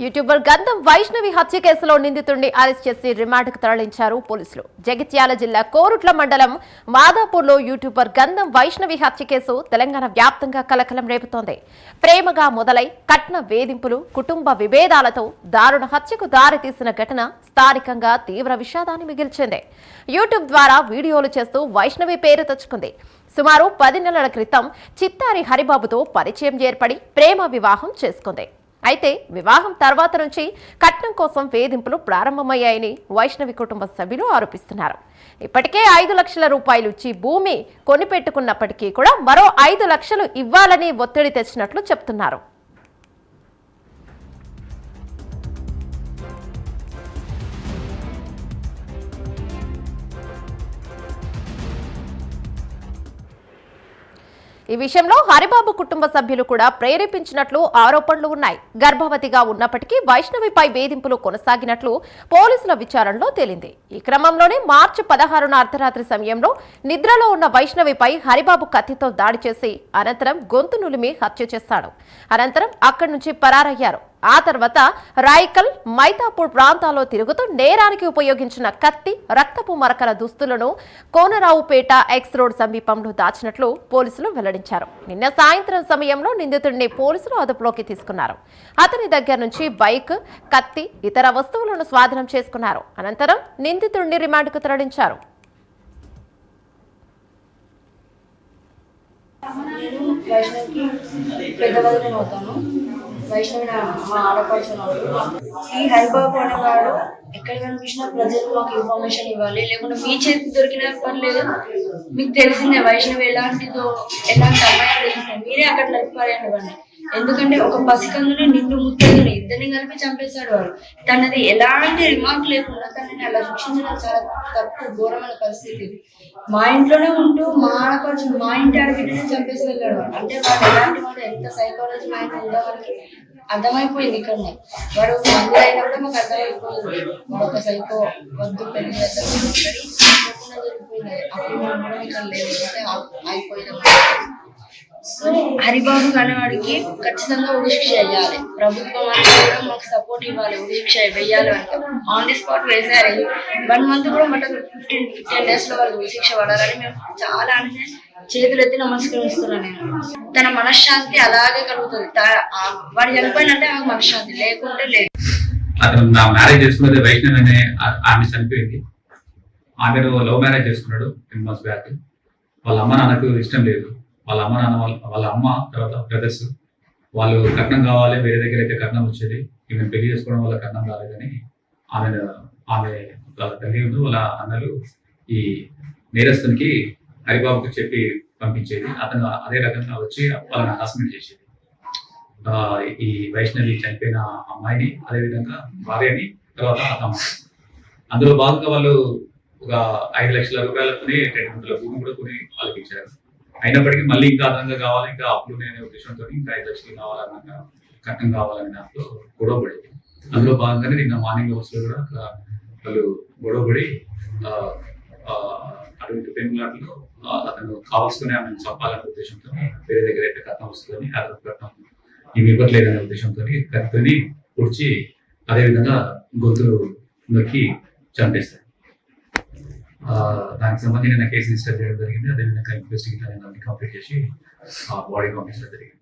YouTuber గంధం వైష్ణవి హత్య కేసులో నిందితుడిని అరెస్ట్ చేసి రిమాండ్కు తరలించారు పోలీసులు. జగిత్యాల జిల్లా కోరుట్ల మండలం మాదాపూర్లో యూట్యూబర్ గంధం వైష్ణవి హత్య కేసు తెలంగాణ వ్యాప్తంగా కలకలం రేపుతోంది. ప్రేమగా మొదలై కట్న వేధింపులు, కుటుంబ విభేదాలతో దారుణ హత్యకు దారితీసిన ఘటన స్థానికంగా తీవ్ర విషాదాన్ని మిగిల్చింది. యూట్యూబ్ ద్వారా వీడియోలు చేస్తూ వైష్ణవి పేరు తెచ్చుకుంది. సుమారు 10 నెలల క్రితం చిత్తారి హరిబాబుతో పరిచయం ఏర్పడి ప్రేమ వివాహం చేసుకుంది. అయితే వివాహం తర్వాత నుంచి కట్నం కోసం వేధింపులు ప్రారంభమయ్యాయని వైష్ణవి కుటుంబ సభ్యులు ఆరోపిస్తున్నారు. ఇప్పటికే 5 లక్షల రూపాయలు ఇచ్చి భూమి కొనిపెట్టుకున్నప్పటికీ కూడా మరో 5 లక్షలు ఇవ్వాలని ఒత్తిడి తెచ్చినట్లు చెప్తున్నారు. ఈ విషయంలో హరిబాబు కుటుంబ సభ్యులు కూడా ప్రేరేపించినట్లు ఆరోపణలు ఉన్నాయి. గర్భవతిగా ఉన్నప్పటికీ వైష్ణవిపై వేధింపులు కొనసాగినట్లు పోలీసుల విచారణలో తేలింది. ఈ క్రమంలోనే మార్చి 16న అర్ధరాత్రి సమయంలో నిద్రలో ఉన్న వైష్ణవిపై హరిబాబు కత్తితో దాడి చేసి అనంతరం గొంతు నులిమి హత్య చేశాడు. అనంతరం అక్కడి నుంచి పరారయ్యారు. ఆ తర్వాత రాయికల్, మైతాపూర్ ప్రాంతాల్లో తిరుగుతూ నేరానికి ఉపయోగించిన కత్తి, రక్తపు మరకల దుస్తులను కోనరావుపేట ఎక్స్ రోడ్ సమీపంలో దాచినట్లు పోలీసులు వెల్లడించారు. నిన్న సాయంత్రం సమయంలో నిందితుడిని పోలీసులు అదుపులోకి తీసుకున్నారు. అతని దగ్గర నుంచి బైక్, కత్తి, ఇతర వస్తువులను స్వాధీనం చేసుకున్నారు. అనంతరం నిందితుడిని రిమాండ్కు తరలించారు. వైష్ణవి మా ఆడపడుచున్నాడు. ఈ హరిబాబు అనేవాడు ఎక్కడ కనిపించినా ప్రజలు మాకు ఇన్ఫర్మేషన్ ఇవ్వాలి, లేకుంటే మీ చేతికి దొరికినా పర్లేదు. మీకు తెలిసిందే వైష్ణవి ఎలాంటి అమ్మాయి తెలిసిందే, మీరే అక్కడ నడిపారనివ్వండి. ఎందుకంటే ఒక పసికందుని నిండు ముత్తని ఇద్దరిని కలిపి చంపేశాడు వాడు. తనది ఎలాంటి రిమార్క్ లేకుండా తనని అలా శిక్షించడం చాలా తప్పు, ఘోరమైన పరిస్థితి. మా ఇంట్లోనే ఉంటూ మా ఆడపడుచు, మా ఇంటి ఆడబిడ్డనే చంపేసి వెళ్ళాడు. అంటే వాడు ఎలాంటి వాడు, ఎంత సైకాలజీ మైండ్ ఉందో వాడికి అర్థమైపోయింది. ఇక్కడనే వాడు మందు అయినా కూడా మాకు అర్థమైపోయింది. వాడు ఒక సైకో, వద్దు పెళ్లి జరిగిపోయింది. అప్పుడు మనం కూడా ఇక్కడ లేదు, అయిపోయినాం. హరిబాబు అనేవాడికి ఖచ్చితంగా ఉరిశిక్ష వేయాలి. ప్రభుత్వం అంటే కూడా మాకు సపోర్ట్ ఇవ్వాలి, ఉరిశిక్ష వేయాలి అంటే ఆన్ ది స్పాట్ వేసారు. 1 మంత్ కూడా మటన్ 15 days లో వాళ్ళకి ఉరిశిక్ష పడాలని మేము చాలా అంటే చేతులు ఎత్తి నమస్కరిస్తున్నాను. నేను తన మనశ్శాంతి అలాగే కలుగుతుంది. వాడు చనిపోయినంటే ఆమె మనశ్శాంతి, లేకుంటే లేదు. అతను నా మ్యారేజ్ చేసుకున్నది వైష్ణవి అనే ఆమె చనిపోయింది. ఆమెను లవ్ మ్యారేజ్ చేసుకున్నాడు 10 months బ్యాక్. వాళ్ళ అమ్మ నాన్నకు ఇష్టం లేదు. వాళ్ళ అమ్మ నాన్న వాళ్ళ అమ్మ తర్వాత బ్రదర్స్ వాళ్ళు కట్నం కావాలి, వేరే దగ్గర అయితే కట్నం వచ్చేది. ఈమె పెళ్లి చేసుకోవడం వల్ల కట్నం కాలేదని ఆమె తల్లి వాళ్ళ అన్నలు ఈ నేరస్తునికి హరిబాబుకి చెప్పి పంపించేది. అతను అదే రకంగా వచ్చి వాళ్ళని హరాస్మెంట్ చేసేది. ఈ వైష్ణవి చనిపోయిన అమ్మాయిని, అదేవిధంగా భార్యని, తర్వాత అతమ్మ. అందులో భాగంగా వాళ్ళు ఒక 5 లక్షల రూపాయలతోనే 2 గుంటల భూమి కూడా కొని వాళ్ళకి ఇచ్చారు. అయినప్పటికీ మళ్ళీ ఇంకా అదనంగా కావాలి, ఇంకా అప్పులు అనే ఉద్దేశంతో ఇంకా 5 లక్షలు కావాలన్నా కట్నం కావాలని దాంట్లో గొడవ పడింది. అందులో భాగంగానే నిన్న మార్నింగ్ అవర్స్ లో కూడా వాళ్ళు గొడవపడి అటువంటి పెనుగులాటలో అతను కావాల్సుకుని ఆమెను చంపాలనే ఉద్దేశంతో వేరే దగ్గర అయితే కట్నం వస్తుందని, అదనపు కట్నం ఇవి ఇవ్వట్లేదనే ఉద్దేశంతో కత్తిని పొడిచి అదేవిధంగా గొంతులు నొక్కి చంపేస్తారు. దానికి సంబంధించిన కేసు రిజిస్టర్ చేయడం జరిగింది. అదేవిధంగా ఇన్వెస్టిగేషన్ కంప్లీట్ చేసి బాడీ పంపించడం జరిగింది.